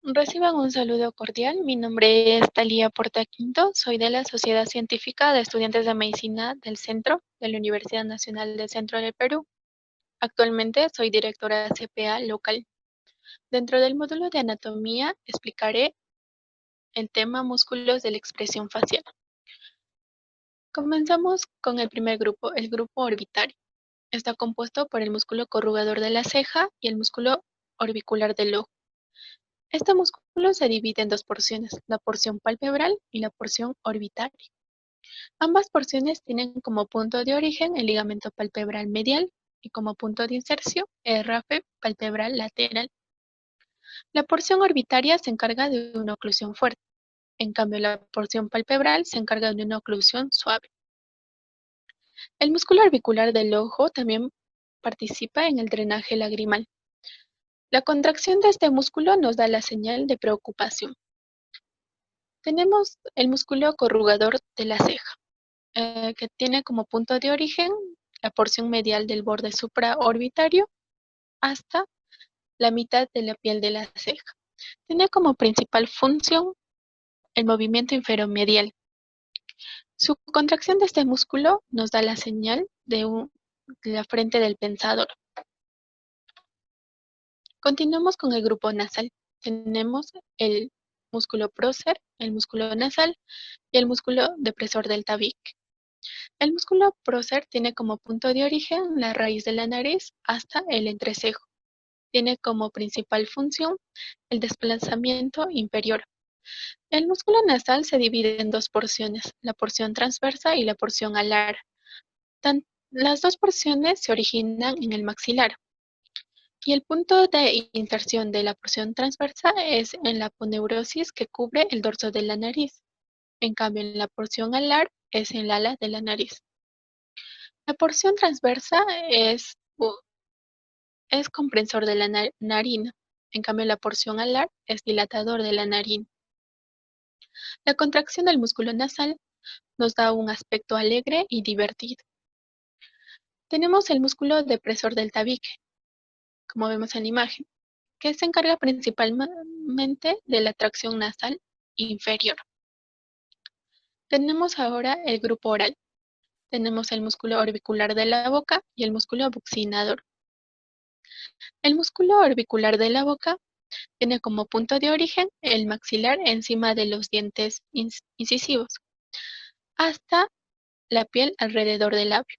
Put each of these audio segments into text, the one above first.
Reciban un saludo cordial. Mi nombre es Talía Portaquinto. Soy de la Sociedad Científica de Estudiantes de Medicina del Centro de la Universidad Nacional del Centro del Perú. Actualmente soy directora CPA local. Dentro del módulo de anatomía explicaré el tema músculos de la expresión facial. Comenzamos con el primer grupo, el grupo orbitario. Está compuesto por el músculo corrugador de la ceja y el músculo orbicular del ojo. Este músculo se divide en dos porciones, la porción palpebral y la porción orbitaria. Ambas porciones tienen como punto de origen el ligamento palpebral medial y como punto de inserción el rafe palpebral lateral. La porción orbitaria se encarga de una oclusión fuerte, en cambio la porción palpebral se encarga de una oclusión suave. El músculo orbicular del ojo también participa en el drenaje lagrimal. La contracción de este músculo nos da la señal de preocupación. Tenemos el músculo corrugador de la ceja, que tiene como punto de origen la porción medial del borde supraorbitario hasta la mitad de la piel de la ceja. Tiene como principal función el movimiento inferomedial. Su contracción de este músculo nos da la señal de la frente del pensador. Continuamos con el grupo nasal. Tenemos el músculo prócer, el músculo nasal y el músculo depresor del tabique. El músculo prócer tiene como punto de origen la raíz de la nariz hasta el entrecejo. Tiene como principal función el desplazamiento inferior. El músculo nasal se divide en dos porciones, la porción transversa y la porción alar. Las dos porciones se originan en el maxilar. Y el punto de inserción de la porción transversa es en la aponeurosis que cubre el dorso de la nariz. En cambio, en la porción alar es en el ala de la nariz. La porción transversa es comprensor de la narina. En cambio, la porción alar es dilatador de la narina. La contracción del músculo nasal nos da un aspecto alegre y divertido. Tenemos el músculo depresor del tabique, como vemos en la imagen, que se encarga principalmente de la tracción nasal inferior. Tenemos ahora el grupo oral. Tenemos el músculo orbicular de la boca y el músculo buccinador. El músculo orbicular de la boca tiene como punto de origen el maxilar encima de los dientes incisivos, hasta la piel alrededor del labio.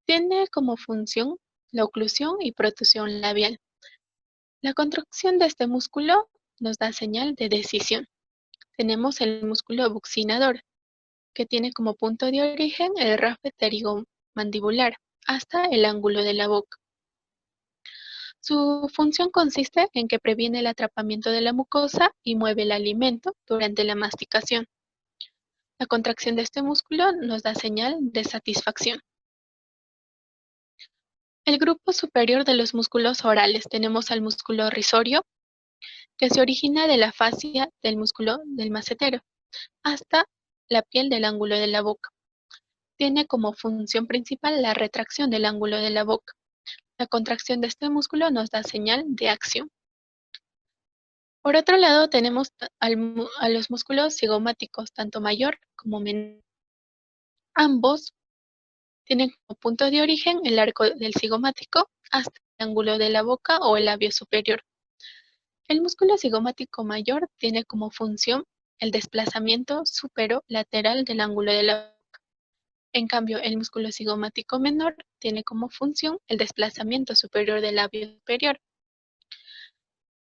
Tiene como función la oclusión y protusión labial. La contracción de este músculo nos da señal de decisión. Tenemos el músculo buccinador, que tiene como punto de origen el rafe pterigomandibular hasta el ángulo de la boca. Su función consiste en que previene el atrapamiento de la mucosa y mueve el alimento durante la masticación. La contracción de este músculo nos da señal de satisfacción. El grupo superior de los músculos orales tenemos al músculo risorio, que se origina de la fascia del músculo del macetero hasta la piel del ángulo de la boca. Tiene como función principal la retracción del ángulo de la boca. La contracción de este músculo nos da señal de acción. Por otro lado, tenemos a los músculos cigomáticos, tanto mayor como menor. Ambos tienen como punto de origen el arco del cigomático hasta el ángulo de la boca o el labio superior. El músculo cigomático mayor tiene como función el desplazamiento superolateral del ángulo de la boca. En cambio, el músculo cigomático menor tiene como función el desplazamiento superior del labio superior.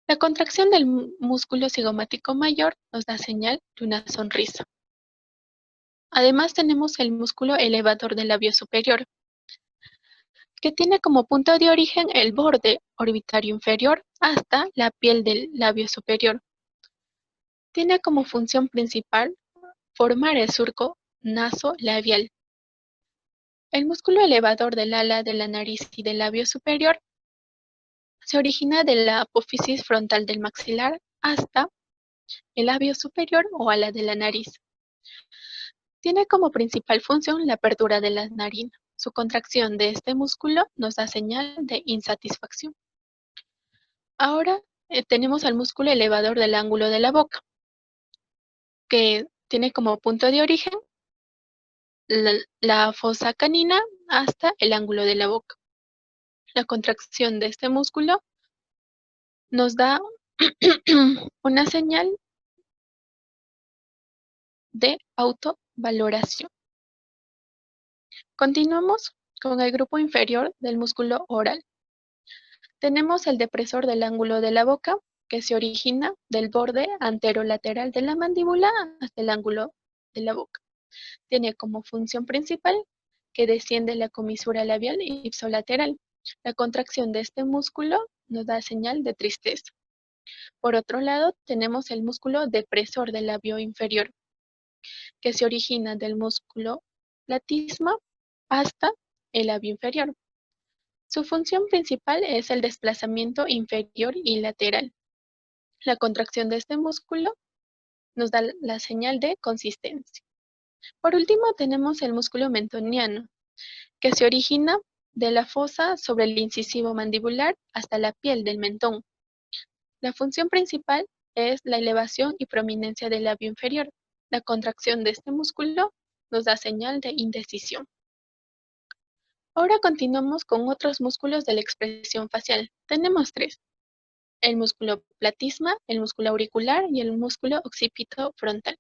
La contracción del músculo cigomático mayor nos da señal de una sonrisa. Además, tenemos el músculo elevador del labio superior, que tiene como punto de origen el borde orbitario inferior hasta la piel del labio superior. Tiene como función principal formar el surco nasolabial. El músculo elevador del ala de la nariz y del labio superior se origina de la apófisis frontal del maxilar hasta el labio superior o ala de la nariz. Tiene como principal función la apertura de la narina. Su contracción de este músculo nos da señal de insatisfacción. Ahora tenemos al músculo elevador del ángulo de la boca, que tiene como punto de origen la fosa canina hasta el ángulo de la boca. La contracción de este músculo nos da una señal de autovaloración. Continuamos con el grupo inferior del músculo oral. Tenemos el depresor del ángulo de la boca, que se origina del borde anterolateral de la mandíbula hasta el ángulo de la boca. Tiene como función principal que desciende la comisura labial ipsolateral. La contracción de este músculo nos da señal de tristeza. Por otro lado, tenemos el músculo depresor del labio inferior, que se origina del músculo platisma hasta el labio inferior. Su función principal es el desplazamiento inferior y lateral. La contracción de este músculo nos da la señal de consistencia. Por último, tenemos el músculo mentoniano, que se origina de la fosa sobre el incisivo mandibular hasta la piel del mentón. La función principal es la elevación y prominencia del labio inferior. La contracción de este músculo nos da señal de indecisión. Ahora continuamos con otros músculos de la expresión facial. Tenemos tres: el músculo platisma, el músculo auricular y el músculo occipito frontal.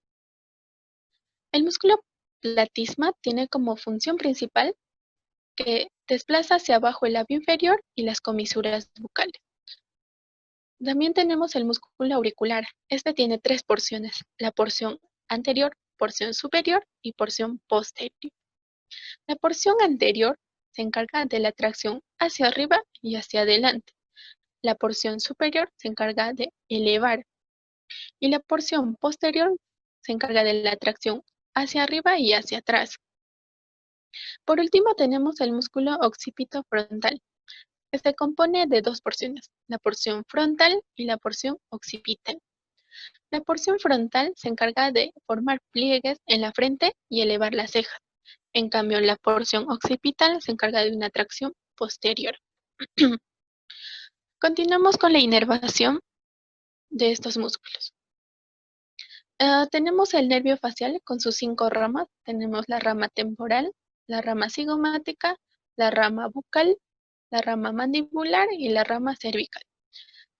El músculo platisma tiene como función principal que desplaza hacia abajo el labio inferior y las comisuras bucales. También tenemos el músculo auricular. Este tiene tres porciones: la porción anterior, porción superior y porción posterior. La porción anterior se encarga de la tracción hacia arriba y hacia adelante. La porción superior se encarga de elevar y la porción posterior se encarga de la tracción hacia arriba y hacia atrás. Por último, tenemos el músculo occipito frontal, que se compone de dos porciones: la porción frontal y la porción occipital. La porción frontal se encarga de formar pliegues en la frente y elevar las cejas. En cambio, la porción occipital se encarga de una tracción posterior. Continuamos con la inervación de estos músculos. Tenemos el nervio facial con sus 5 ramas. Tenemos la rama temporal, la rama cigomática, la rama bucal, la rama mandibular y la rama cervical.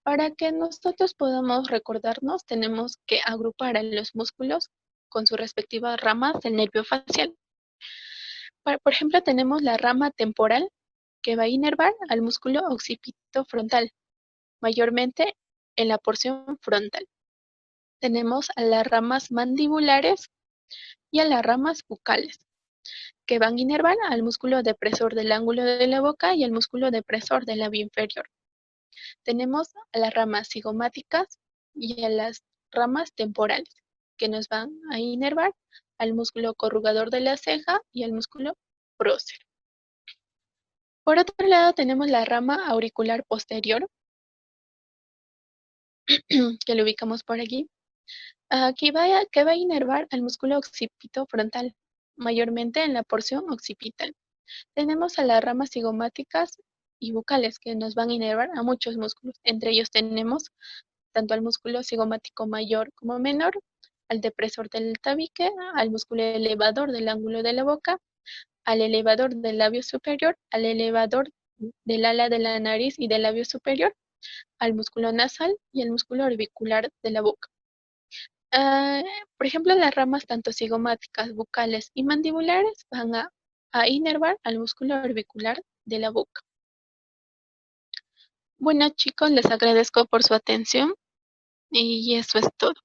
Para que nosotros podamos recordarnos, tenemos que agrupar a los músculos con sus respectivas ramas del nervio facial. Por ejemplo, tenemos la rama temporal, que va a inervar al músculo occipito frontal, mayormente en la porción frontal. Tenemos a las ramas mandibulares y a las ramas bucales, que van a inervar al músculo depresor del ángulo de la boca y al músculo depresor del labio inferior. Tenemos a las ramas cigomáticas y a las ramas temporales, que nos van a inervar al músculo corrugador de la ceja y al músculo prócer. Por otro lado, tenemos la rama auricular posterior, que lo ubicamos por aquí, que va a inervar al músculo occipito frontal, mayormente en la porción occipital. Tenemos a las ramas cigomáticas y bucales, que nos van a inervar a muchos músculos. Entre ellos tenemos tanto al músculo cigomático mayor como menor, al depresor del tabique, al músculo elevador del ángulo de la boca, al elevador del labio superior, al elevador del ala de la nariz y del labio superior, al músculo nasal y al músculo orbicular de la boca. Ah, por ejemplo, las ramas tanto cigomáticas, bucales y mandibulares van a inervar al músculo orbicular de la boca. Bueno, chicos, les agradezco por su atención y eso es todo.